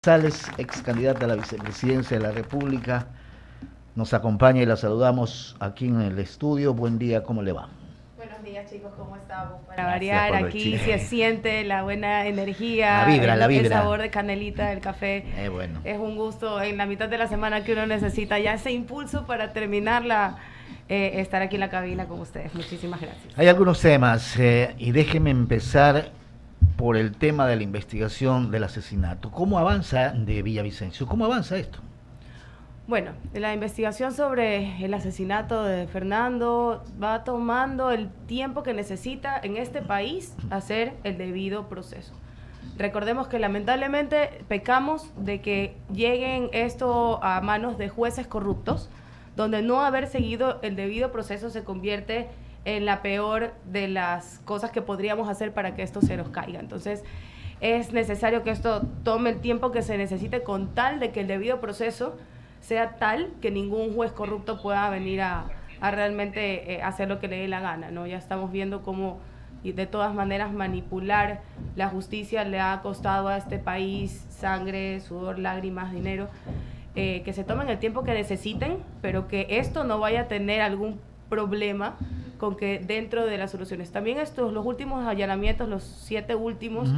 González, ex candidata a la vicepresidencia de la República, nos acompaña y la saludamos aquí en el estudio. Buen día, ¿cómo le va? Buenos días, chicos, ¿cómo estamos? Para variar, aquí se siente la buena energía, la vibra. El sabor de canelita del café. Bueno. Es un gusto en la mitad de la semana que uno necesita ya ese impulso para terminarla, estar aquí en la cabina con ustedes. Muchísimas gracias. Hay algunos temas y déjeme empezar por el tema de la investigación del asesinato. ¿Cómo avanza de Villavicencio? ¿Cómo avanza esto? Bueno, la investigación sobre el asesinato de Fernando va tomando el tiempo que necesita en este país hacer el debido proceso. Recordemos que lamentablemente pecamos de que lleguen esto a manos de jueces corruptos, donde no haber seguido el debido proceso se convierte en la peor de las cosas que podríamos hacer para que esto se nos caiga. Entonces, es necesario que esto tome el tiempo que se necesite con tal de que el debido proceso sea tal que ningún juez corrupto pueda venir a realmente hacer lo que le dé la gana, ¿no? Ya estamos viendo cómo, y de todas maneras, manipular la justicia le ha costado a este país sangre, sudor, lágrimas, dinero. Que se tomen el tiempo que necesiten, pero que esto no vaya a tener algún problema con que dentro de las soluciones. También los últimos allanamientos, los 7 últimos,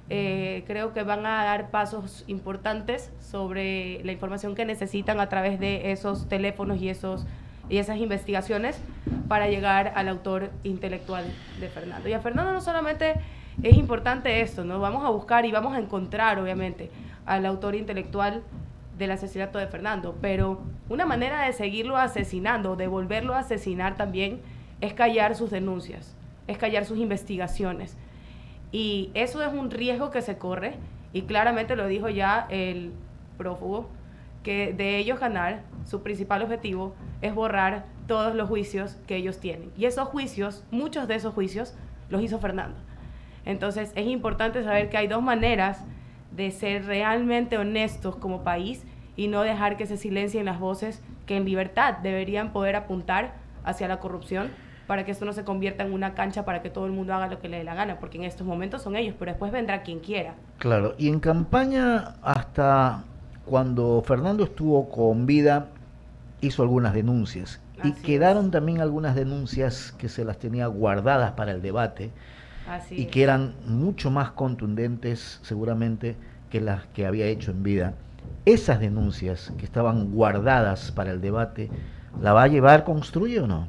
creo que van a dar pasos importantes sobre la información que necesitan a través de esos teléfonos y esas investigaciones para llegar al autor intelectual de Fernando. Y a Fernando no solamente es importante esto, ¿no? Vamos a buscar y vamos a encontrar, obviamente, al autor intelectual del asesinato de Fernando, pero una manera de seguirlo asesinando, de volverlo a asesinar también, es callar sus denuncias, es callar sus investigaciones. Y eso es un riesgo que se corre, y claramente lo dijo ya el prófugo, que de ellos ganar, su principal objetivo es borrar todos los juicios que ellos tienen. Y esos juicios, muchos de esos juicios, los hizo Fernando. Entonces es importante saber que hay dos maneras de ser realmente honestos como país y no dejar que se silencien las voces que en libertad deberían poder apuntar hacia la corrupción, para que esto no se convierta en una cancha para que todo el mundo haga lo que le dé la gana, porque en estos momentos son ellos, pero después vendrá quien quiera. Claro, y en campaña, hasta cuando Fernando estuvo con vida, hizo algunas denuncias. Y quedaron también algunas denuncias que se las tenía guardadas para el debate, y que eran mucho más contundentes seguramente que las que había hecho en vida. Esas denuncias que estaban guardadas para el debate, ¿la va a llevar Construye o no?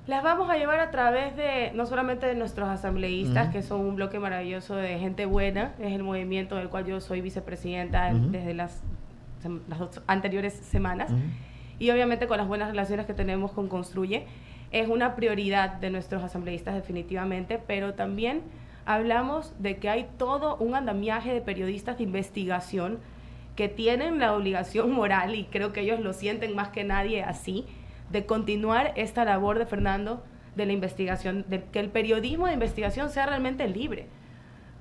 Las vamos a llevar a través de, no solamente de nuestros asambleístas, que son un bloque maravilloso de gente buena, es el movimiento del cual yo soy vicepresidenta desde las 2 anteriores semanas, y obviamente con las buenas relaciones que tenemos con Construye, es una prioridad de nuestros asambleístas definitivamente, pero también hablamos de que hay todo un andamiaje de periodistas de investigación que tienen la obligación moral, y creo que ellos lo sienten más que nadie así, de continuar esta labor de Fernando, de la investigación, de que el periodismo de investigación sea realmente libre,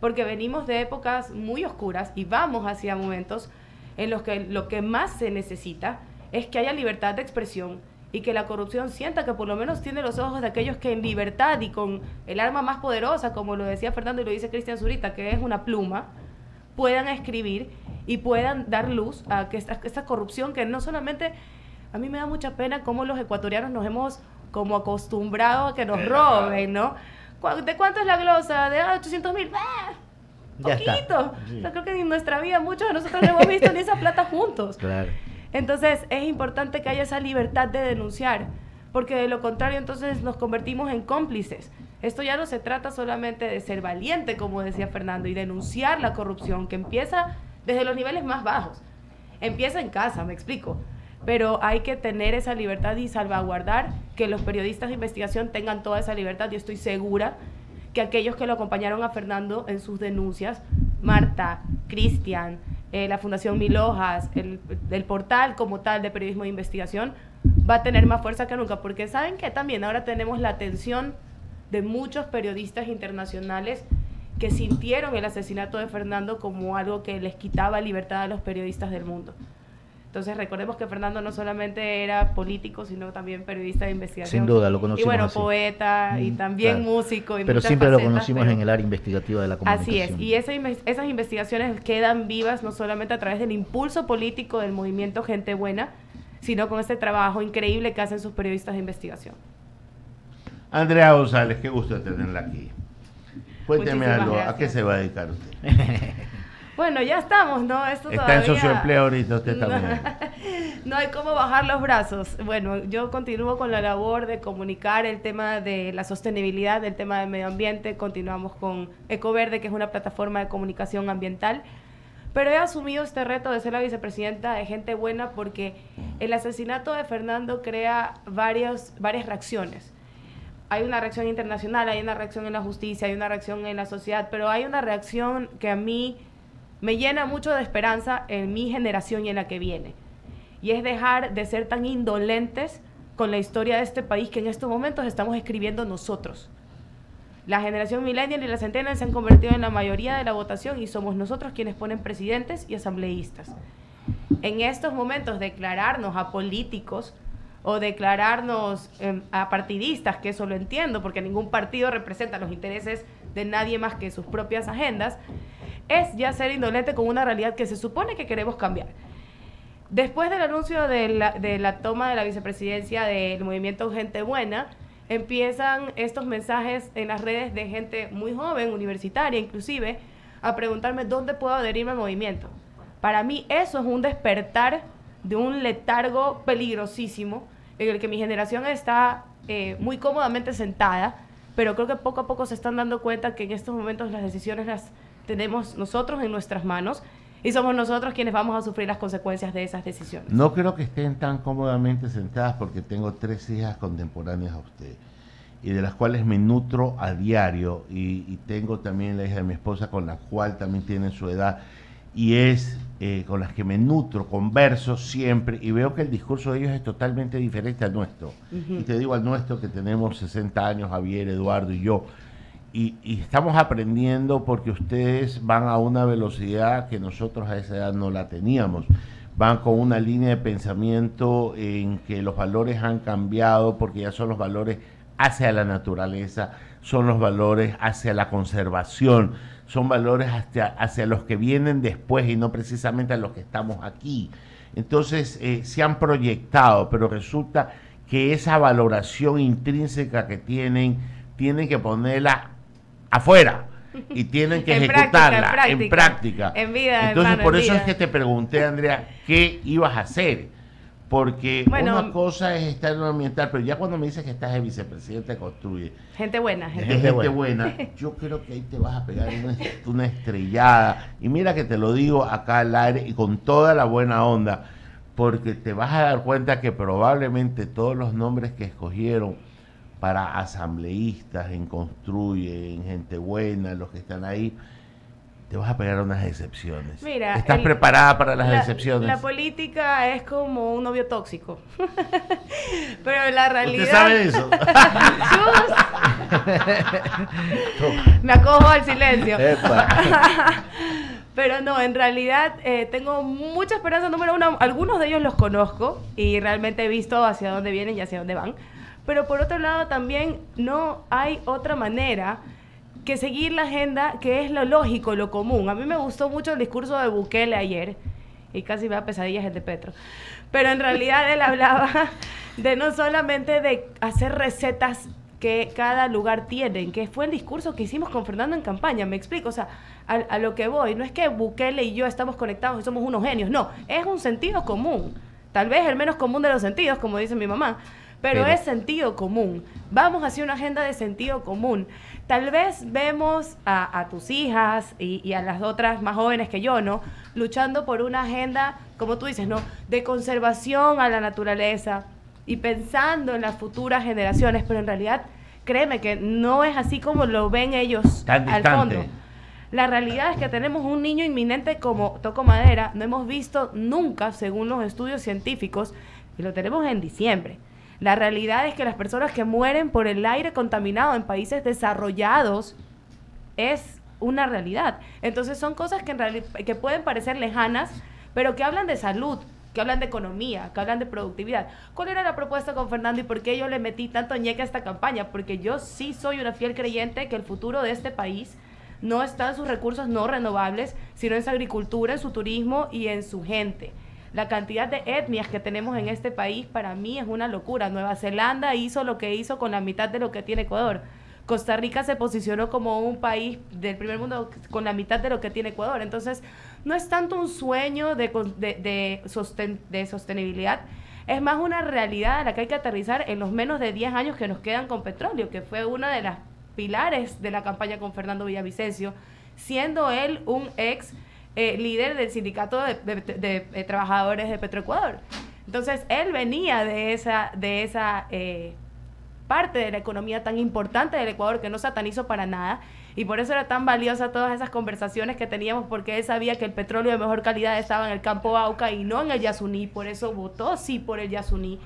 porque venimos de épocas muy oscuras y vamos hacia momentos en los que lo que más se necesita es que haya libertad de expresión y que la corrupción sienta que por lo menos tiene los ojos de aquellos que en libertad y con el arma más poderosa, como lo decía Fernando y lo dice Cristian Zurita, que es una pluma, puedan escribir y puedan dar luz a que esta corrupción que no solamente... A mí me da mucha pena cómo los ecuatorianos nos hemos como acostumbrado a que nos roben, ¿no? ¿De cuánto es la glosa? De 800,000. Poquito. Sí. O sea, creo que en nuestra vida muchos de nosotros no hemos visto ni esa plata juntos. Claro. Entonces es importante que haya esa libertad de denunciar, porque de lo contrario entonces nos convertimos en cómplices. Esto ya no se trata solamente de ser valiente, como decía Fernando, y denunciar la corrupción, que empieza desde los niveles más bajos. Empieza en casa, me explico. Pero hay que tener esa libertad y salvaguardar que los periodistas de investigación tengan toda esa libertad. Yo estoy segura que aquellos que lo acompañaron a Fernando en sus denuncias, Marta, Cristian, la Fundación Mil Hojas, el portal como tal de periodismo de investigación, va a tener más fuerza que nunca, porque saben que también ahora tenemos la atención de muchos periodistas internacionales que sintieron el asesinato de Fernando como algo que les quitaba libertad a los periodistas del mundo. Entonces recordemos que Fernando no solamente era político, sino también periodista de investigación. Sin duda, lo conocimos y bueno, así. poeta y también músico. Y pero muchas siempre facetas, lo conocimos en el área investigativa de la comunicación. Así es, y esas investigaciones quedan vivas no solamente a través del impulso político del movimiento Gente Buena, sino con este trabajo increíble que hacen sus periodistas de investigación. Andrea González, qué gusto tenerla aquí. Cuénteme algo, gracias. ¿a qué se va a dedicar usted? Bueno, ya estamos, ¿no? Esto Está todavía... en socioempleo ahorita, usted también. No hay cómo bajar los brazos. Bueno, yo continúo con la labor de comunicar el tema de la sostenibilidad, el tema del medio ambiente. Continuamos con Ecoverde, que es una plataforma de comunicación ambiental. Pero he asumido este reto de ser la vicepresidenta de Gente Buena porque el asesinato de Fernando crea varias reacciones. Hay una reacción internacional, hay una reacción en la justicia, hay una reacción en la sociedad, pero hay una reacción que a mí me llena mucho de esperanza en mi generación y en la que viene. Y es dejar de ser tan indolentes con la historia de este país que en estos momentos estamos escribiendo nosotros. La generación millennial y la centennial se han convertido en la mayoría de la votación y somos nosotros quienes ponen presidentes y asambleístas. En estos momentos declararnos apolíticos o declararnos apartidistas, que eso lo entiendo, porque ningún partido representa los intereses de nadie más que sus propias agendas, es ya ser indolente con una realidad que se supone que queremos cambiar. Después del anuncio de la toma de la vicepresidencia del movimiento Gente Buena, empiezan estos mensajes en las redes de gente muy joven, universitaria inclusive, a preguntarme dónde puedo adherirme al movimiento. Para mí eso es un despertar de un letargo peligrosísimo en el que mi generación está muy cómodamente sentada, pero creo que poco a poco se están dando cuenta que en estos momentos las decisiones las tenemos nosotros en nuestras manos y somos nosotros quienes vamos a sufrir las consecuencias de esas decisiones. No creo que estén tan cómodamente sentadas porque tengo 3 hijas contemporáneas a usted y de las cuales me nutro a diario y tengo también la hija de mi esposa con la cual también tiene su edad y es con las que me nutro, converso siempre y veo que el discurso de ellos es totalmente diferente al nuestro. Y te digo al nuestro que tenemos 60 años, Javier, Eduardo y yo. Y estamos aprendiendo porque ustedes van a una velocidad que nosotros a esa edad no la teníamos. Van con una línea de pensamiento en que los valores han cambiado porque ya son los valores hacia la naturaleza, son los valores hacia la conservación, son valores hacia los que vienen después y no precisamente a los que estamos aquí. Entonces se han proyectado, pero resulta que esa valoración intrínseca que tienen que ponerla afuera y tienen que ejecutarla en práctica. En vida, entonces, hermano, por en eso vida. es que te pregunté, Andrea, ¿qué ibas a hacer? Porque bueno, una cosa es estar en un ambiental, pero ya cuando me dices que estás de vicepresidente Construye, Gente buena, gente buena, yo creo que ahí te vas a pegar una estrellada. Y mira que te lo digo acá al aire y con toda la buena onda, porque te vas a dar cuenta que probablemente todos los nombres que escogieron para asambleístas en Construye, en Gente Buena, los que están ahí, te vas a pegar unas decepciones. Mira, ¿estás preparada para las decepciones? La política es como un novio tóxico. Pero la realidad... ¿Usted sabe de eso? Me acojo al silencio. Pero no, en realidad tengo mucha esperanza. Número uno, algunos de ellos los conozco y realmente he visto hacia dónde vienen y hacia dónde van. Pero por otro lado también no hay otra manera que seguir la agenda que es lo lógico, lo común. A mí me gustó mucho el discurso de Bukele ayer y casi me da pesadillas el de Petro. Pero en realidad él hablaba de no solamente de hacer recetas que cada lugar tiene, que fue el discurso que hicimos con Fernando en campaña, me explico, o sea, a lo que voy, no es que Bukele y yo estamos conectados y somos unos genios, no, es un sentido común, tal vez el menos común de los sentidos, como dice mi mamá, pero es sentido común. Vamos hacia una agenda de sentido común. Tal vez vemos a tus hijas y a las otras más jóvenes que yo, ¿no? Luchando por una agenda, como tú dices, ¿no? De conservación a la naturaleza y pensando en las futuras generaciones, pero en realidad, créeme que no es así como lo ven ellos al fondo. La realidad es que tenemos un niño inminente como toco madera, no hemos visto nunca, según los estudios científicos, y lo tenemos en diciembre. La realidad es que las personas que mueren por el aire contaminado en países desarrollados es una realidad. Entonces son cosas que en realidad que pueden parecer lejanas, pero que hablan de salud, que hablan de economía, que hablan de productividad. ¿Cuál era la propuesta con Fernando y por qué yo le metí tanto ñeque a esta campaña? Porque yo sí soy una fiel creyente que el futuro de este país no está en sus recursos no renovables, sino en su agricultura, en su turismo y en su gente. La cantidad de etnias que tenemos en este país para mí es una locura. Nueva Zelanda hizo lo que hizo con la mitad de lo que tiene Ecuador. Costa Rica se posicionó como un país del primer mundo con la mitad de lo que tiene Ecuador. Entonces, no es tanto un sueño de sostenibilidad, es más una realidad a la que hay que aterrizar en los menos de 10 años que nos quedan con petróleo, que fue una de las pilares de la campaña con Fernando Villavicencio, siendo él un ex líder del sindicato de trabajadores de Petroecuador. Entonces, él venía de esa parte de la economía tan importante del Ecuador que no satanizó para nada, y por eso era tan valiosa todas esas conversaciones que teníamos, porque él sabía que el petróleo de mejor calidad estaba en el campo Auca y no en el Yasuní. Por eso votó sí por el Yasuní,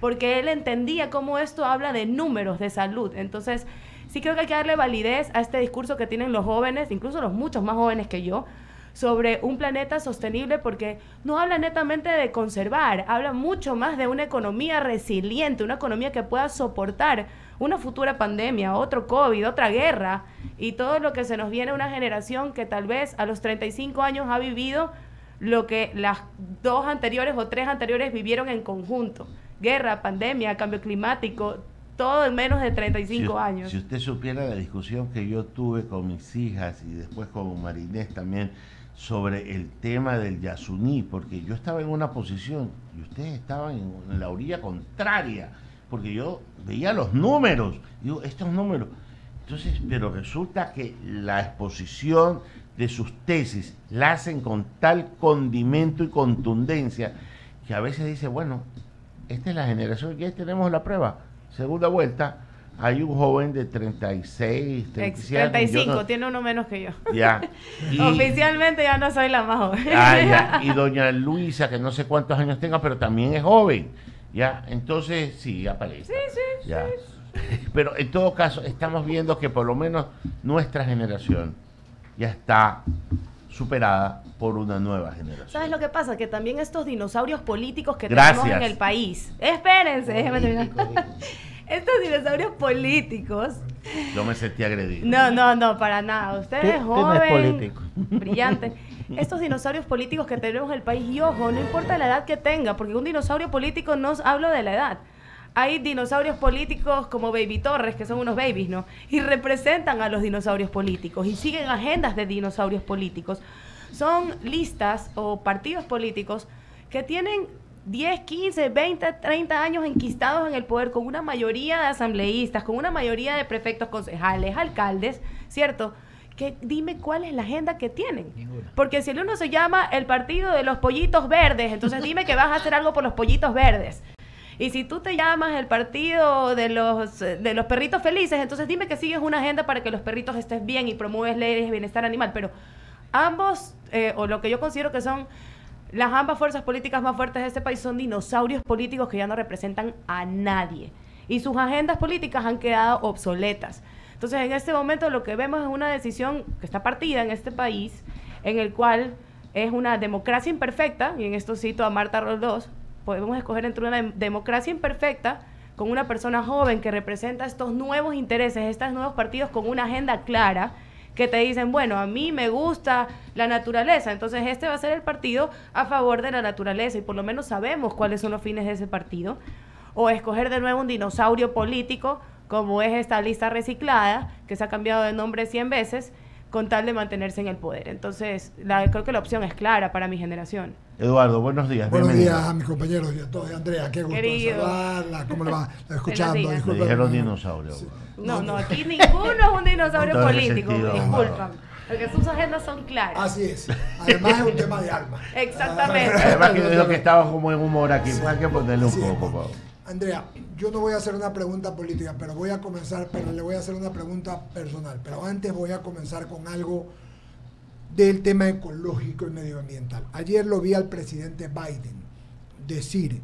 porque él entendía cómo esto habla de números, de salud. Entonces sí creo que hay que darle validez a este discurso que tienen los jóvenes, incluso los muchos más jóvenes que yo, sobre un planeta sostenible, porque no habla netamente de conservar, habla mucho más de una economía resiliente, una economía que pueda soportar una futura pandemia, otro COVID, otra guerra, y todo lo que se nos viene a una generación que tal vez a los 35 años ha vivido lo que las 2 anteriores o 3 anteriores vivieron en conjunto: guerra, pandemia, cambio climático, todo en menos de 35 años. Si usted supiera la discusión que yo tuve con mis hijas y después con Marinés también sobre el tema del Yasuní, porque yo estaba en una posición y ustedes estaban en la orilla contraria, porque yo veía los números, digo, estos números. Entonces, pero resulta que la exposición de sus tesis la hacen con tal condimento y contundencia que a veces dice, bueno, esta es la generación, ya tenemos la prueba, segunda vuelta. Hay un joven de 36, 37 35, no, tiene uno menos que yo. Ya. Y, oficialmente ya no soy la más joven. Ya. Y doña Luisa, que no sé cuántos años tenga, pero también es joven. Ya, entonces sí, aparece. Sí. Pero en todo caso, estamos viendo que por lo menos nuestra generación ya está superada por una nueva generación. ¿Sabes lo que pasa? Que también estos dinosaurios políticos que tenemos en el país. Espérense, déjenme terminar. Estos dinosaurios políticos. Yo me sentí agredido. No, para nada. Usted es joven, no es político. Brillante. Estos dinosaurios políticos que tenemos en el país, y ojo, no importa la edad que tenga, porque un dinosaurio político no hablo de la edad. Hay dinosaurios políticos como Baby Torres, que son unos babies, ¿no? Y representan a los dinosaurios políticos y siguen agendas de dinosaurios políticos. Son listas o partidos políticos que tienen 10, 15, 20, 30 años enquistados en el poder, con una mayoría de asambleístas, con una mayoría de prefectos, concejales, alcaldes, ¿cierto? Que dime cuál es la agenda que tienen. Ninguna. Porque si el uno se llama el partido de los pollitos verdes, entonces dime que vas a hacer algo por los pollitos verdes. Y si tú te llamas el partido de los perritos felices, entonces dime que sigues una agenda para que los perritos estén bien y promueves leyes de bienestar animal. Pero ambos, o lo que yo considero que son las ambas fuerzas políticas más fuertes de este país, son dinosaurios políticos que ya no representan a nadie. Y sus agendas políticas han quedado obsoletas. Entonces, en este momento lo que vemos es una decisión que está partida en este país, en el cual es una democracia imperfecta, y en esto cito a Marta Roldós, podemos escoger entre una democracia imperfecta con una persona joven que representa estos nuevos intereses, estos nuevos partidos con una agenda clara, que te dicen, bueno, a mí me gusta la naturaleza, entonces este va a ser el partido a favor de la naturaleza, y por lo menos sabemos cuáles son los fines de ese partido. O escoger de nuevo un dinosaurio político, como es esta lista reciclada, que se ha cambiado de nombre 100 veces, con tal de mantenerse en el poder. Entonces, creo que la opción es clara para mi generación. Eduardo, buenos días. Buenos bienvenido. días a mis compañeros y a todos. Andrea, qué gusto saludarla. ¿Cómo le va? Escuchando. Me dijeron dinosaurio. Sí. No, aquí ninguno es un dinosaurio Con todo el político, sentido. disculpan. Porque sus agendas son claras. Así es. Además es un tema de alma. Exactamente. Además que es lo que estaba como en humor aquí, pues hay que ponerle un Sí. poco, por favor. Andrea, yo no voy a hacer una pregunta política, pero le voy a hacer una pregunta personal. Pero antes voy a comenzar con algo del tema ecológico y medioambiental. Ayer lo vi al presidente Biden decir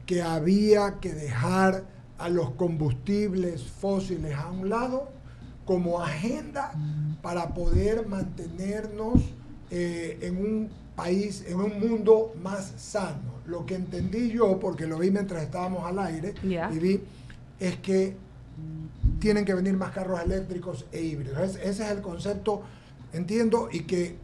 que había que dejar a los combustibles fósiles a un lado como agenda para poder mantenernos en un país, en un mundo más sano. Lo que entendí yo, porque lo vi mientras estábamos al aire, y vi, es que tienen que venir más carros eléctricos e híbridos. Ese es el concepto, entiendo, y que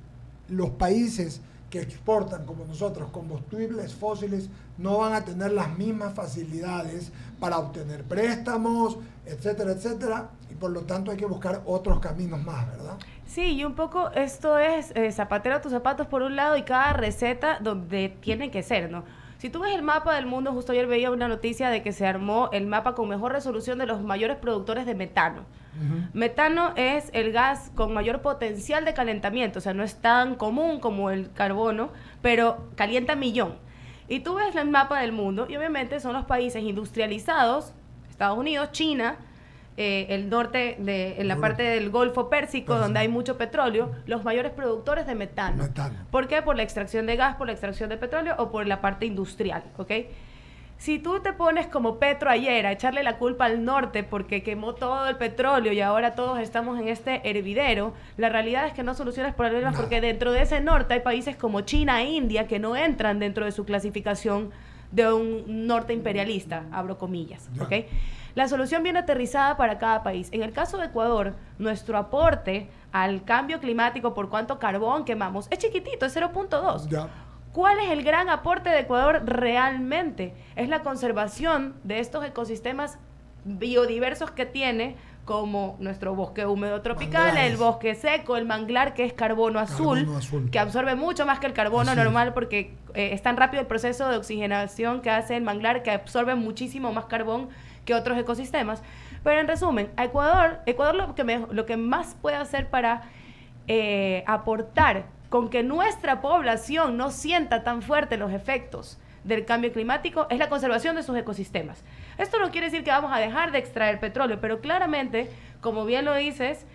los países que exportan, como nosotros, combustibles fósiles, no van a tener las mismas facilidades para obtener préstamos, etcétera, etcétera, y por lo tanto hay que buscar otros caminos más, ¿verdad? Sí, y un poco esto es zapatero a tus zapatos por un lado y cada receta donde tiene que ser, ¿no? Si tú ves el mapa del mundo, justo ayer veía una noticia de que se armó el mapa con mejor resolución de los mayores productores de metano. Metano es el gas con mayor potencial de calentamiento, o sea, no es tan común como el carbono, pero calienta millón. Y tú ves el mapa del mundo y obviamente son los países industrializados, Estados Unidos, China, el norte, en la parte del Golfo Pérsico, donde hay mucho petróleo, los mayores productores de metano. ¿Por qué? Por la extracción de gas, por la extracción de petróleo o por la parte industrial, ¿ok? Si tú te pones como Petro ayer a echarle la culpa al norte porque quemó todo el petróleo y ahora todos estamos en este hervidero, la realidad es que no solucionas problemas porque dentro de ese norte hay países como China e India que no entran dentro de su clasificación de un norte imperialista, abro comillas, ¿ok? La solución viene aterrizada para cada país. En el caso de Ecuador, nuestro aporte al cambio climático por cuánto carbón quemamos es chiquitito, es 0.2. ¿Cuál es el gran aporte de Ecuador realmente? Es la conservación de estos ecosistemas biodiversos que tiene, como nuestro bosque húmedo tropical, manglares, el bosque seco, el manglar, que es carbono azul, que absorbe mucho más que el carbono normal porque es tan rápido el proceso de oxigenación que hace el manglar que absorbe muchísimo más carbón que otros ecosistemas. Pero en resumen, a Ecuador lo que más puede hacer para aportar con que nuestra población no sienta tan fuerte los efectos del cambio climático es la conservación de sus ecosistemas. Esto no quiere decir que vamos a dejar de extraer petróleo, pero claramente, como bien lo dices,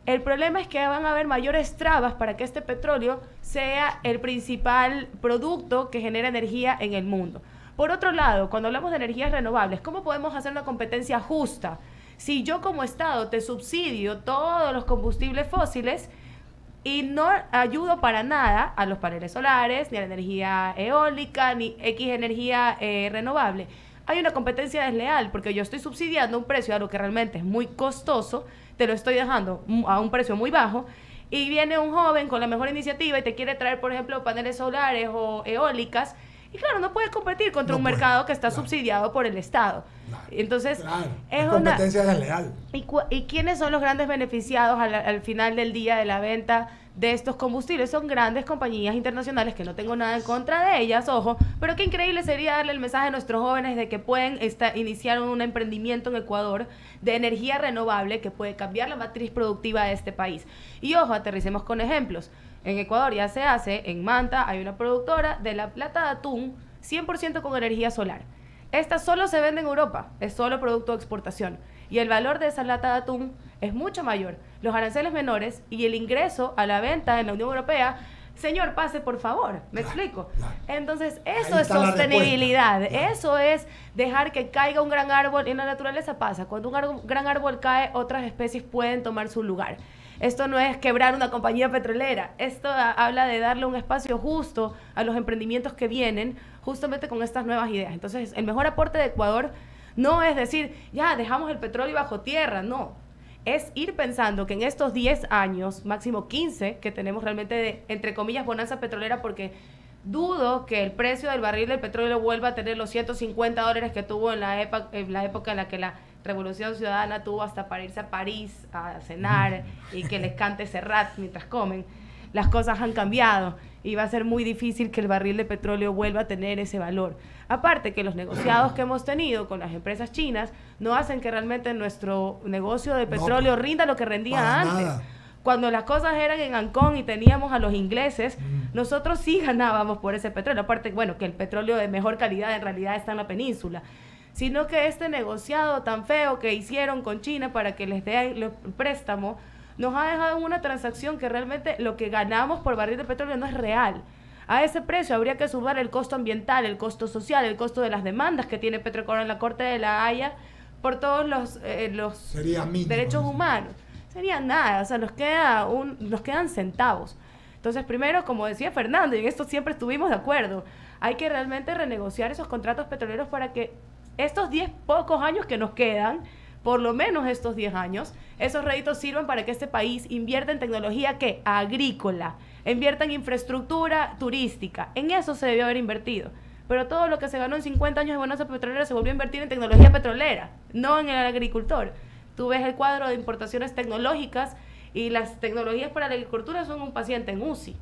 el problema es que van a haber mayores trabas para que este petróleo sea el principal producto que genera energía en el mundo. Por otro lado, cuando hablamos de energías renovables, ¿cómo podemos hacer una competencia justa? Si yo como Estado te subsidio todos los combustibles fósiles y no ayudo para nada a los paneles solares, ni a la energía eólica, ni X energía renovable, hay una competencia desleal porque yo estoy subsidiando un precio a lo que realmente es muy costoso, te lo estoy dejando a un precio muy bajo, y viene un joven con la mejor iniciativa y te quiere traer, por ejemplo, paneles solares o eólicas, y claro, no puedes competir contra un mercado que está subsidiado por el Estado. Entonces, es competencia desleal. ¿Y quiénes son los grandes beneficiados al final del día de la venta de estos combustibles? Son grandes compañías internacionales que no tengo nada en contra de ellas, ojo, pero qué increíble sería darle el mensaje a nuestros jóvenes de que pueden iniciar un emprendimiento en Ecuador de energía renovable que puede cambiar la matriz productiva de este país. Y ojo, aterricemos con ejemplos. En Ecuador ya se hace, en Manta hay una productora de la plata de atún 100% con energía solar. Esta solo se vende en Europa, es solo producto de exportación. Y el valor de esa lata de atún es mucho mayor. Los aranceles menores y el ingreso a la venta en la Unión Europea, señor, pase por favor, ¿me explico? Entonces, eso es sostenibilidad, eso es dejar que caiga un gran árbol. En la naturaleza pasa, cuando un gran árbol cae, otras especies pueden tomar su lugar. Esto no es quebrar una compañía petrolera, esto habla de darle un espacio justo a los emprendimientos que vienen justamente con estas nuevas ideas. Entonces, el mejor aporte de Ecuador no es decir, ya, dejamos el petróleo bajo tierra, no. Es ir pensando que en estos 10 años, máximo 15, que tenemos realmente de, entre comillas, bonanza petrolera, porque dudo que el precio del barril del petróleo vuelva a tener los $150 que tuvo en la época en la que la Revolución Ciudadana tuvo hasta para irse a París a cenar y que les cante Serrat mientras comen. Las cosas han cambiado y va a ser muy difícil que el barril de petróleo vuelva a tener ese valor. Aparte que los negociados que hemos tenido con las empresas chinas no hacen que realmente nuestro negocio de petróleo rinda lo que rendía antes. Nada. Cuando las cosas eran en Ancón y teníamos a los ingleses, nosotros sí ganábamos por ese petróleo. Aparte, bueno, que el petróleo de mejor calidad en realidad está en la península. Sino que este negociado tan feo que hicieron con China para que les dé el préstamo, nos ha dejado en una transacción que realmente lo que ganamos por barril de petróleo no es real. A ese precio habría que sumar el costo ambiental, el costo social, el costo de las demandas que tiene Petroecuador en la Corte de la Haya por todos los derechos humanos. Sería nada, o sea, nos quedan centavos. Entonces, primero, como decía Fernando, y en esto siempre estuvimos de acuerdo, hay que realmente renegociar esos contratos petroleros para que estos 10 pocos años que nos quedan, por lo menos estos 10 años, esos réditos sirvan para que este país invierta en tecnología ¿qué? Agrícola, invierta en infraestructura turística. En eso se debió haber invertido. Pero todo lo que se ganó en 50 años de bonanza petrolera se volvió a invertir en tecnología petrolera, no en el agricultor. Tú ves el cuadro de importaciones tecnológicas y las tecnologías para la agricultura son un paciente en UCI.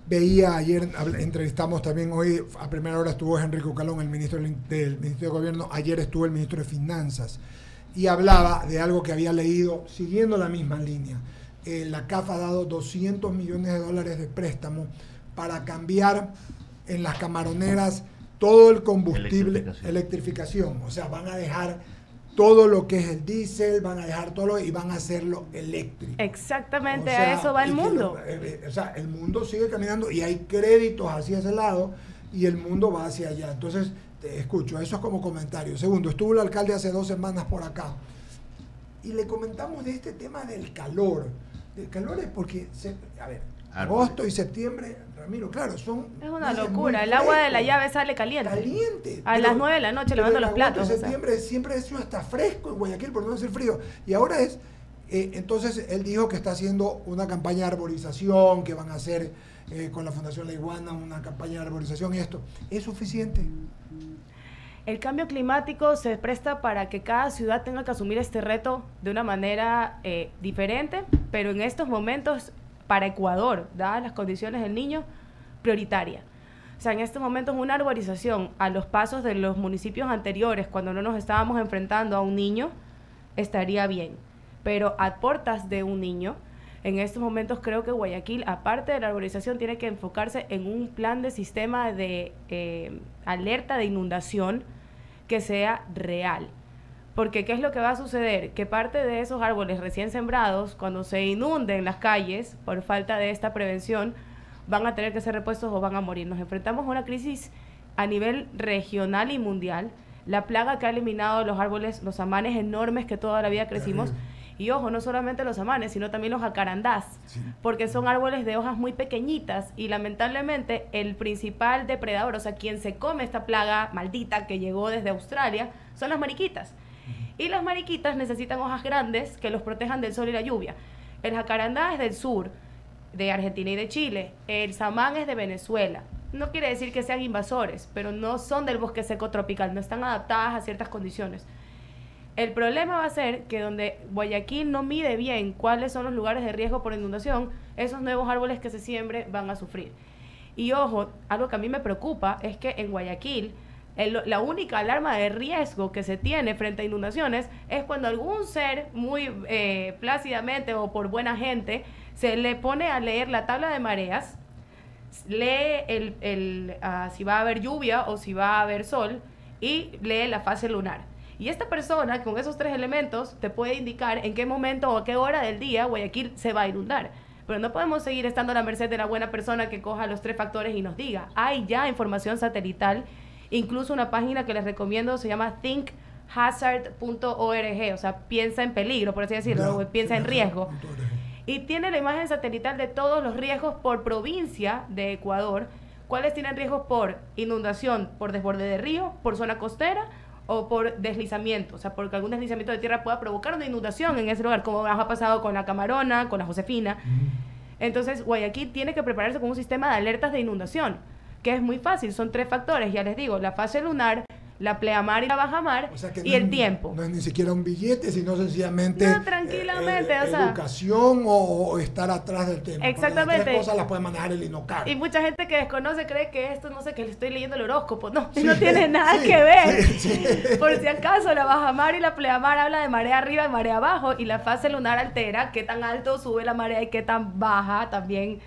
Veía ayer, entrevistamos también hoy, a primera hora estuvo Enrique Calón, el ministro del Ministerio de Gobierno, ayer estuvo el ministro de Finanzas, y hablaba de algo que había leído, siguiendo la misma línea. La CAF ha dado $200 millones de préstamo para cambiar en las camaroneras todo el combustible, electrificación. O sea, van a dejar todo lo que es el diésel, van a dejar todo y van a hacerlo eléctrico. Exactamente, o sea, a eso va el mundo. O sea, el mundo sigue caminando y hay créditos hacia ese lado y el mundo va hacia allá. Entonces, te escucho, eso es como comentario. Segundo, estuvo el alcalde hace 2 semanas por acá y le comentamos de este tema del calor. Del calor es porque, agosto y septiembre, Ramiro, claro, son... Es una locura, el agua de la llave sale caliente. Caliente. A las 9 de la noche lavando los platos. En septiembre siempre ha sido hasta fresco en Guayaquil, por no decir frío. Y ahora es... entonces, él dijo que está haciendo una campaña de arborización, que van a hacer con la Fundación La Iguana una campaña de arborización y esto. ¿Es suficiente? El cambio climático se presta para que cada ciudad tenga que asumir este reto de una manera diferente, pero en estos momentos, para Ecuador, dadas las condiciones del niño, prioritaria. O sea, en estos momentos una arborización a los pasos de los municipios anteriores, cuando no nos estábamos enfrentando a un niño, estaría bien. Pero a puertas de un niño, en estos momentos creo que Guayaquil, aparte de la arborización, tiene que enfocarse en un plan de sistema de alerta de inundación que sea real. Porque ¿qué es lo que va a suceder? Que parte de esos árboles recién sembrados, cuando se inunden las calles por falta de esta prevención, van a tener que ser repuestos o van a morir. Nos enfrentamos a una crisis a nivel regional y mundial. La plaga que ha eliminado los árboles, los amanes enormes que toda la vida crecimos. Y ojo, no solamente los amanes, sino también los jacarandás, porque son árboles de hojas muy pequeñitas y lamentablemente el principal depredador, o sea, quien se come esta plaga maldita que llegó desde Australia, son las mariquitas. Y las mariquitas necesitan hojas grandes que los protejan del sol y la lluvia. El jacarandá es del sur, de Argentina y de Chile. El samán es de Venezuela. No quiere decir que sean invasores, pero no son del bosque seco tropical, no están adaptadas a ciertas condiciones. El problema va a ser que donde Guayaquil no mide bien cuáles son los lugares de riesgo por inundación, esos nuevos árboles que se siembren van a sufrir. Y ojo, algo que a mí me preocupa es que en Guayaquil la única alarma de riesgo que se tiene frente a inundaciones es cuando algún ser muy plácidamente o por buena gente se le pone a leer la tabla de mareas, lee si va a haber lluvia o si va a haber sol y lee la fase lunar. Y esta persona, con esos 3 elementos, te puede indicar en qué momento o a qué hora del día Guayaquil se va a inundar. Pero no podemos seguir estando a la merced de la buena persona que coja los 3 factores y nos diga. Hay ya información satelital, incluso una página que les recomiendo se llama thinkhazard.org, o sea, piensa en peligro, por así decirlo, piensa en riesgo. Y tiene la imagen satelital de todos los riesgos por provincia de Ecuador, cuáles tienen riesgos por inundación, por desborde de río, por zona costera, o por deslizamiento, o sea, porque algún deslizamiento de tierra pueda provocar una inundación en ese lugar, como ha pasado con la Camarona, con la Josefina. Entonces, Guayaquil tiene que prepararse con un sistema de alertas de inundación, que es muy fácil, son 3 factores, ya les digo, la fase lunar, la pleamar y la bajamar, o sea, y el tiempo. No es ni siquiera un billete, sino sencillamente tranquilamente, educación o estar atrás del tema. Exactamente. Las 3 cosas las puede manejar el INOCAR. Y mucha gente que desconoce cree que esto, no sé, que le estoy leyendo el horóscopo. No, no tiene nada que ver. Por si acaso, la bajamar y la pleamar habla de marea arriba y marea abajo, y la fase lunar altera qué tan alto sube la marea y qué tan baja también.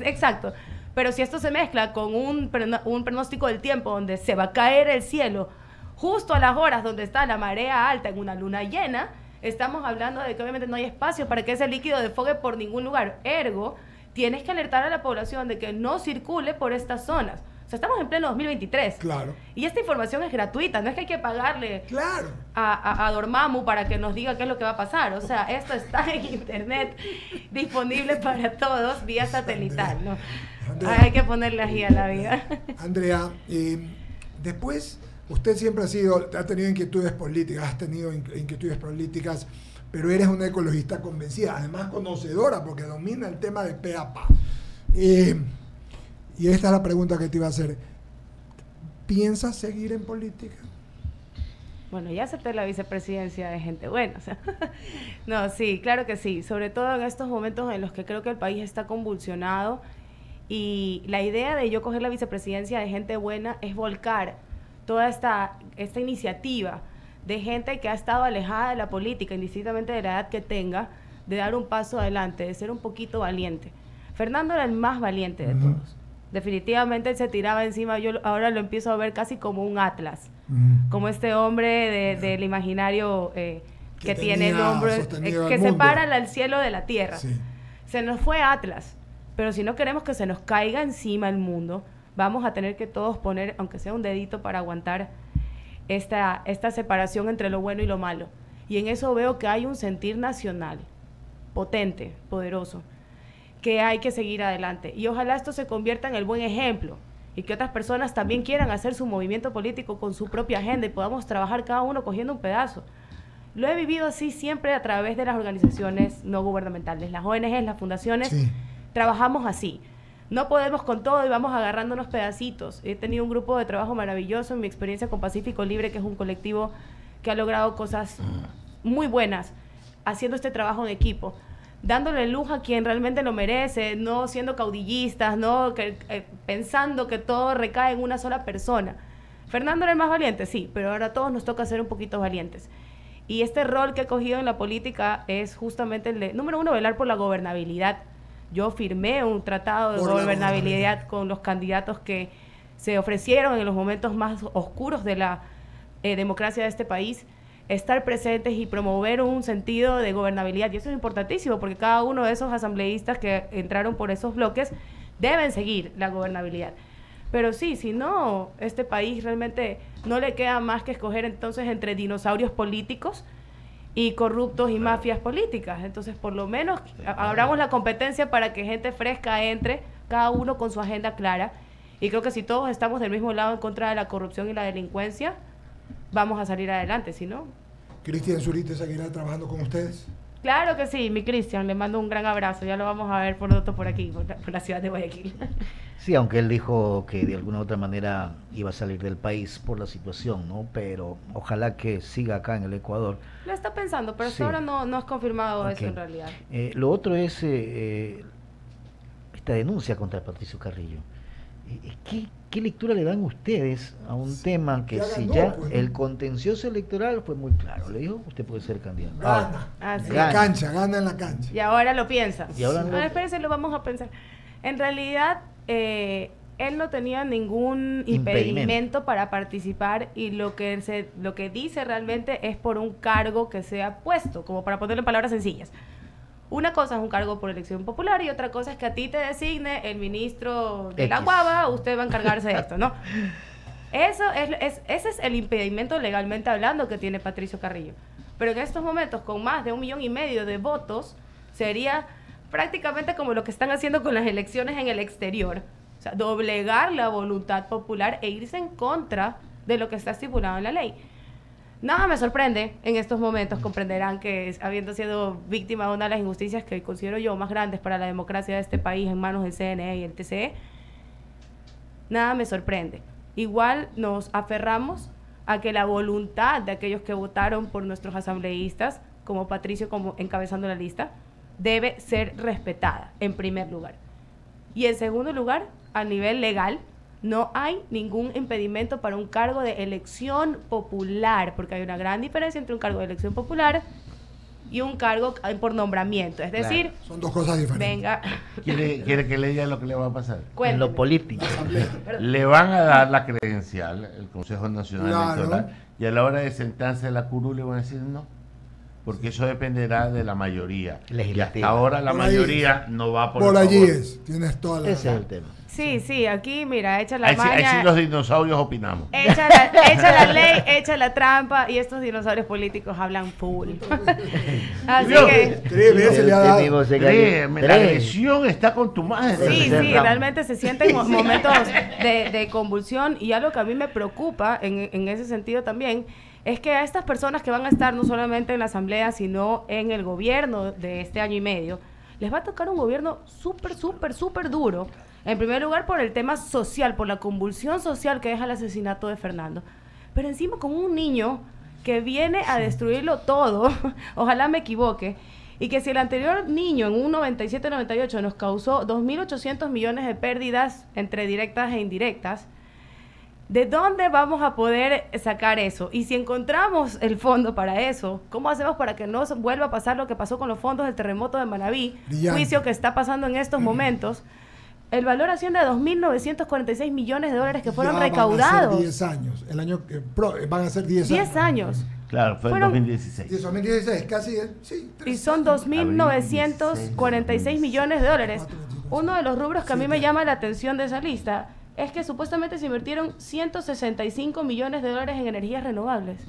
Exacto. Pero si esto se mezcla con un pronóstico del tiempo donde se va a caer el cielo justo a las horas donde está la marea alta en una luna llena, estamos hablando de que obviamente no hay espacio para que ese líquido desfogue por ningún lugar. Ergo, tienes que alertar a la población de que no circule por estas zonas. O sea, estamos en pleno 2023. Claro. Y esta información es gratuita, no es que hay que pagarle Claro. a Dormammu para que nos diga qué es lo que va a pasar. O sea, esto está en internet disponible para todos vía satelital, ¿no? Andrea, Hay que ponerle ahí a la vida. Andrea, después, usted siempre ha tenido inquietudes políticas, pero eres una ecologista convencida, además conocedora, porque domina el tema de pe a pa. Y esta es la pregunta que te iba a hacer. ¿Piensas seguir en política? Bueno, ya acepté la vicepresidencia de gente buena. O sea. No, sí, claro que sí. Sobre todo en estos momentos en los que creo que el país está convulsionado. Y la idea de yo coger la vicepresidencia de gente buena es volcar toda esta iniciativa de gente que ha estado alejada de la política, indistintamente de la edad que tenga, de dar un paso adelante, de ser un poquito valiente. Fernando era el más valiente de todos. Definitivamente él se tiraba encima, yo ahora lo empiezo a ver casi como un Atlas, como este hombre del imaginario que tiene el hombro, que separa al cielo de la tierra. Sí. Se nos fue Atlas, pero si no queremos que se nos caiga encima el mundo, vamos a tener que todos poner, aunque sea un dedito, para aguantar esta separación entre lo bueno y lo malo. Y en eso veo que hay un sentir nacional potente, poderoso, que hay que seguir adelante. Y ojalá esto se convierta en el buen ejemplo y que otras personas también quieran hacer su movimiento político con su propia agenda y podamos trabajar cada uno cogiendo un pedazo. Lo he vivido así siempre a través de las organizaciones no gubernamentales, las ONGs, las fundaciones, sí. Trabajamos así. No podemos con todo y vamos agarrándonos pedacitos. He tenido un grupo de trabajo maravilloso en mi experiencia con Pacífico Libre, que es un colectivo que ha logrado cosas muy buenas haciendo este trabajo en equipo, dándole luz a quien realmente lo merece, no siendo caudillistas, no pensando que todo recae en una sola persona. Fernando era el más valiente, sí, pero ahora a todos nos toca ser un poquito valientes. Y este rol que he cogido en la política es justamente el de, número uno, velar por la gobernabilidad. Yo firmé un tratado de gobernabilidad con los candidatos que se ofrecieron en los momentos más oscuros de la democracia de este país, estar presentes y promover un sentido de gobernabilidad. Y eso es importantísimo porque cada uno de esos asambleístas que entraron por esos bloques deben seguir la gobernabilidad. Pero sí, si no, este país realmente no le queda más que escoger entonces entre dinosaurios políticos y corruptos y mafias políticas. Entonces, por lo menos, abramos la competencia para que gente fresca entre, cada uno con su agenda clara. Y creo que si todos estamos del mismo lado en contra de la corrupción y la delincuencia, vamos a salir adelante, si no. ¿Cristian Zurita seguirá trabajando con ustedes? Claro que sí, mi Cristian, le mando un gran abrazo. Ya lo vamos a ver pronto por aquí, por la ciudad de Guayaquil. Sí, aunque él dijo que de alguna u otra manera iba a salir del país por la situación, ¿no? Pero ojalá que siga acá en el Ecuador. Lo está pensando, pero hasta ahora no es confirmado eso en realidad. Lo otro es esta denuncia contra Patricio Carrillo. ¿Qué lectura le dan ustedes a un tema que si ya el contencioso electoral fue muy claro? Le dijo, usted puede ser candidato. Gana en la cancha. Y ahora lo piensa. Y ahora espérense, lo vamos a pensar. En realidad, él no tenía ningún impedimento para participar y lo que dice realmente es por un cargo que sea puesto, como para ponerlo en palabras sencillas. Una cosa es un cargo por elección popular y otra cosa es que a ti te designe el ministro de la Guava, usted va a encargarse de esto, ¿no? Ese es el impedimento legalmente hablando que tiene Patricio Carrillo. Pero en estos momentos, con más de 1,5 millones de votos, sería prácticamente como lo que están haciendo con las elecciones en el exterior. O sea, doblegar la voluntad popular e irse en contra de lo que está estipulado en la ley. Nada me sorprende en estos momentos, comprenderán que habiendo sido víctima de una de las injusticias que considero yo más grandes para la democracia de este país en manos del CNE y el TCE, nada me sorprende. Igual nos aferramos a que la voluntad de aquellos que votaron por nuestros asambleístas, como Patricio como encabezando la lista, debe ser respetada en primer lugar. Y en segundo lugar, a nivel legal, no hay ningún impedimento para un cargo de elección popular, porque hay una gran diferencia entre un cargo de elección popular y un cargo por nombramiento. Es decir, son dos cosas diferentes. Venga. ¿Quiere que le diga lo que le va a pasar? Cuénteme. En lo político. Le van a dar la credencial, el Consejo Nacional Electoral, y a la hora de sentarse a la curul le van a decir no. porque eso dependerá de la mayoría. Y Legislativa. hasta ahora la Por ahí mayoría no va por Por el allí favor. es, tienes toda la Ese es razón. el tema. Sí, aquí, mira, echa la Ahí sí maña, los dinosaurios opinamos. echa la ley, echa la trampa, y estos dinosaurios políticos hablan full. Así Dios. que... 3 veces le ha dado. mismo se cayó. Créeme, la 3. agresión está con tu madre. Sí, Ese ramo. realmente se sienten momentos de convulsión, y algo que a mí me preocupa en ese sentido también es que a estas personas que van a estar no solamente en la asamblea, sino en el gobierno de este año y medio, les va a tocar un gobierno súper duro. En primer lugar, por el tema social, por la convulsión social que deja el asesinato de Fernando. Pero encima con un niño que viene a destruirlo todo, ojalá me equivoque, y que si el anterior niño en un 97-98 nos causó 2.800 millones de pérdidas entre directas e indirectas, ¿de dónde vamos a poder sacar eso? Y si encontramos el fondo para eso, ¿cómo hacemos para que no vuelva a pasar lo que pasó con los fondos del terremoto de Manabí? Brillante. Juicio que está pasando en estos momentos. El valor asciende a 2.946 millones de dólares que fueron Ya van a recaudados. ser 10 años. El año que van a ser 10 años. 10 años. Claro, fue en Fueron- 2016. 2016, casi, sí. Y son 2.946 millones de dólares. Uno de los rubros que a mí me llama la atención de esa lista es que supuestamente se invirtieron 165 millones de dólares en energías renovables.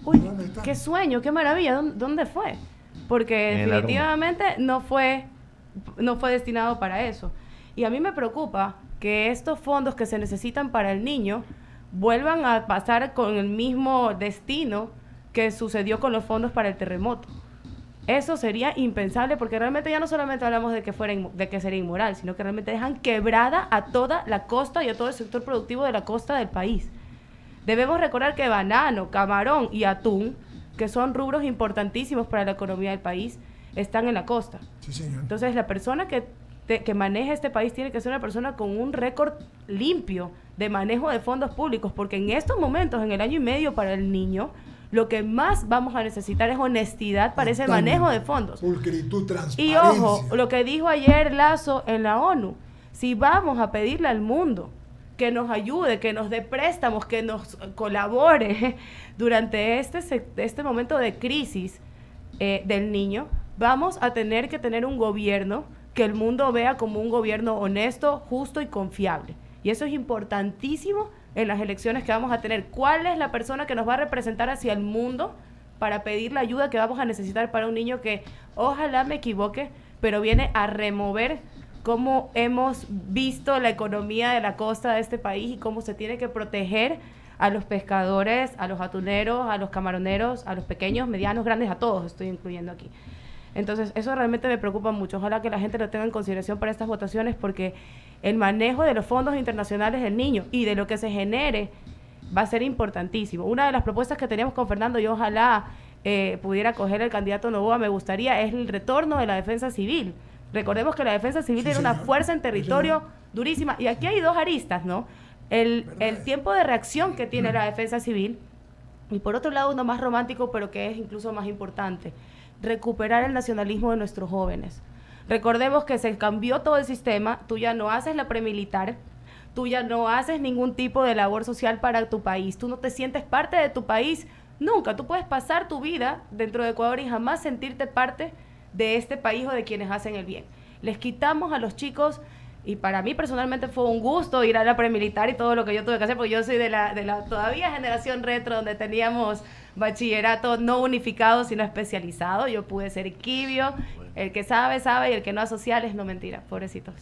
Uy, ¿Dónde está? qué sueño, qué maravilla. ¿Dónde fue? Porque En el definitivamente no fue destinado para eso. Y a mí me preocupa que estos fondos que se necesitan para el niño vuelvan a pasar con el mismo destino que sucedió con los fondos para el terremoto. Eso sería impensable, porque realmente ya no solamente hablamos de que sería inmoral, sino que realmente dejan quebrada a toda la costa y a todo el sector productivo de la costa del país. Debemos recordar que banano, camarón y atún, que son rubros importantísimos para la economía del país, están en la costa. Sí, señor. Entonces, la persona que maneja este país tiene que ser una persona con un récord limpio de manejo de fondos públicos, porque en estos momentos, en el año y medio para el niño, lo que más vamos a necesitar es honestidad para ese Totalmente. manejo de fondos. Pulcritud, Y transparencia. ojo, lo que dijo ayer Lazo en la ONU, si vamos a pedirle al mundo que nos ayude, que nos dé préstamos, que nos colabore durante este momento de crisis del niño, vamos a tener que tener un gobierno que el mundo vea como un gobierno honesto, justo y confiable. Y eso es importantísimo en las elecciones que vamos a tener. ¿Cuál es la persona que nos va a representar hacia el mundo para pedir la ayuda que vamos a necesitar para un niño que, ojalá me equivoque, pero viene a remover cómo hemos visto la economía de la costa de este país y cómo se tiene que proteger a los pescadores, a los atuneros, a los camaroneros, a los pequeños, medianos, grandes, a todos estoy incluyendo aquí? Entonces, eso realmente me preocupa mucho. Ojalá que la gente lo tenga en consideración para estas votaciones, porque el manejo de los fondos internacionales del niño y de lo que se genere va a ser importantísimo. Una de las propuestas que teníamos con Fernando, y ojalá pudiera coger el candidato Noboa, me gustaría, es el retorno de la defensa civil. Recordemos que la defensa civil Sí, era una señor. fuerza en Sí, territorio señor. durísima. Y aquí hay dos aristas, ¿no? El tiempo de reacción que tiene la defensa civil, y por otro lado uno más romántico, pero que es incluso más importante: recuperar el nacionalismo de nuestros jóvenes. Recordemos que se cambió todo el sistema, tú ya no haces la premilitar, tú ya no haces ningún tipo de labor social para tu país, tú no te sientes parte de tu país nunca, tú puedes pasar tu vida dentro de Ecuador y jamás sentirte parte de este país o de quienes hacen el bien. Les quitamos a los chicos, y para mí personalmente fue un gusto ir a la premilitar y todo lo que yo tuve que hacer, porque yo soy de la todavía generación retro, donde teníamos bachillerato no unificado sino especializado. Yo pude ser quibio, el que sabe, sabe, y el que no asocial es no mentira, pobrecitos.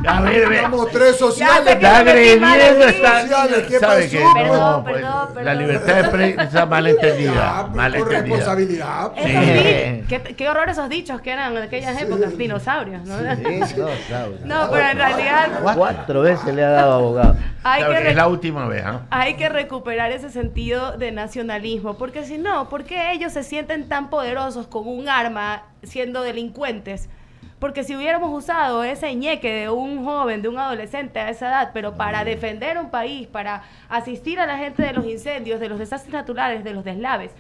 A ver, Estamos 3 sociales. Ya sé que está me metí mal agrediendo aquí. esta Sociales, ¿qué ¿sabe pasó? qué? Perdón, pues, perdón. La libertad de prensa malentendida. Ya, con Malentendida. responsabilidad. Qué horror esos dichos que eran de aquellas épocas, dinosaurios, ¿no? Sí, no, sabe. No, pero en realidad 4 veces le ha dado abogado. Es la última vez, ¿ah? hay que recuperar ese sentido de nacionalismo, porque si no, ¿por qué ellos se sienten tan poderosos con un arma siendo delincuentes? Porque si hubiéramos usado ese ñeque de un joven, de un adolescente a esa edad, pero para defender un país, para asistir a la gente de los incendios, de los desastres naturales, de los deslaves,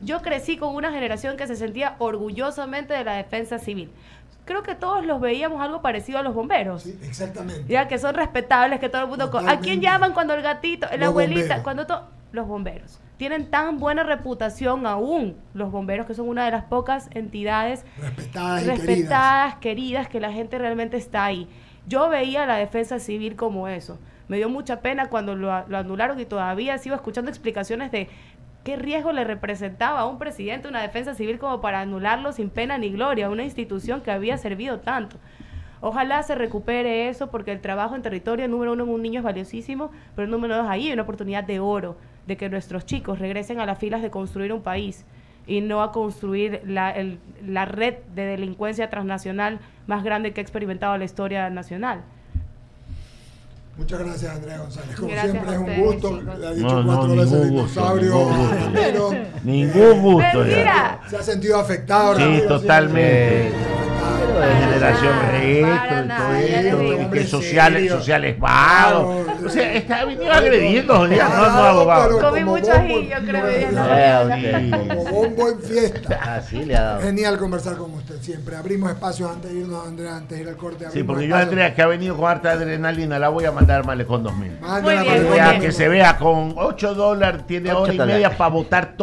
yo crecí con una generación que se sentía orgullosamente de la defensa civil. Creo que todos los veíamos algo parecido a los bomberos. Sí, exactamente. Ya que son respetables, que todo el mundo... ¿A Totalmente. quién llaman cuando el gatito, la Los abuelita, bomberos. cuando todo... Los bomberos. tienen tan buena reputación aún los bomberos, que son una de las pocas entidades respetadas, queridas, que la gente realmente está ahí. Yo veía la defensa civil como eso. Me dio mucha pena cuando lo anularon y todavía sigo escuchando explicaciones de qué riesgo le representaba a un presidente una defensa civil como para anularlo sin pena ni gloria, una institución que había servido tanto. Ojalá se recupere eso, porque el trabajo en territorio, número 1, en un niño es valiosísimo, pero número 2, ahí hay una oportunidad de oro, de que nuestros chicos regresen a las filas de construir un país y no a construir la red de delincuencia transnacional más grande que ha experimentado la historia nacional. Muchas gracias, Andrea González. Como Gracias siempre, es un ustedes, gusto. chicos. Le ha dicho 4 veces el dinosaurio. Ningún gusto. Mentira. Se ha sentido afectado. Sí, Ramiro, totalmente. Pero de generación retro Para y nada, todo ya les eso. digo. Y que Hombre, sociales vagos. Claro. O sea, está venido agrediendo, ya, no abogado. Pero Comí como mucho bombo, ají, yo creo, como bombo en fiesta. Así le ha dado. Genial conversar con usted siempre. Abrimos espacios antes de irnos, Andrea, antes de ir al corte. Sí, abrimos porque yo, espacios. Andrea, que ha venido con harta adrenalina, la voy a mandar Malecón 2000. Mándela Muy bien, para el muy Ya bien. que se vea con $8, tiene 8 hora y media dólares. para votar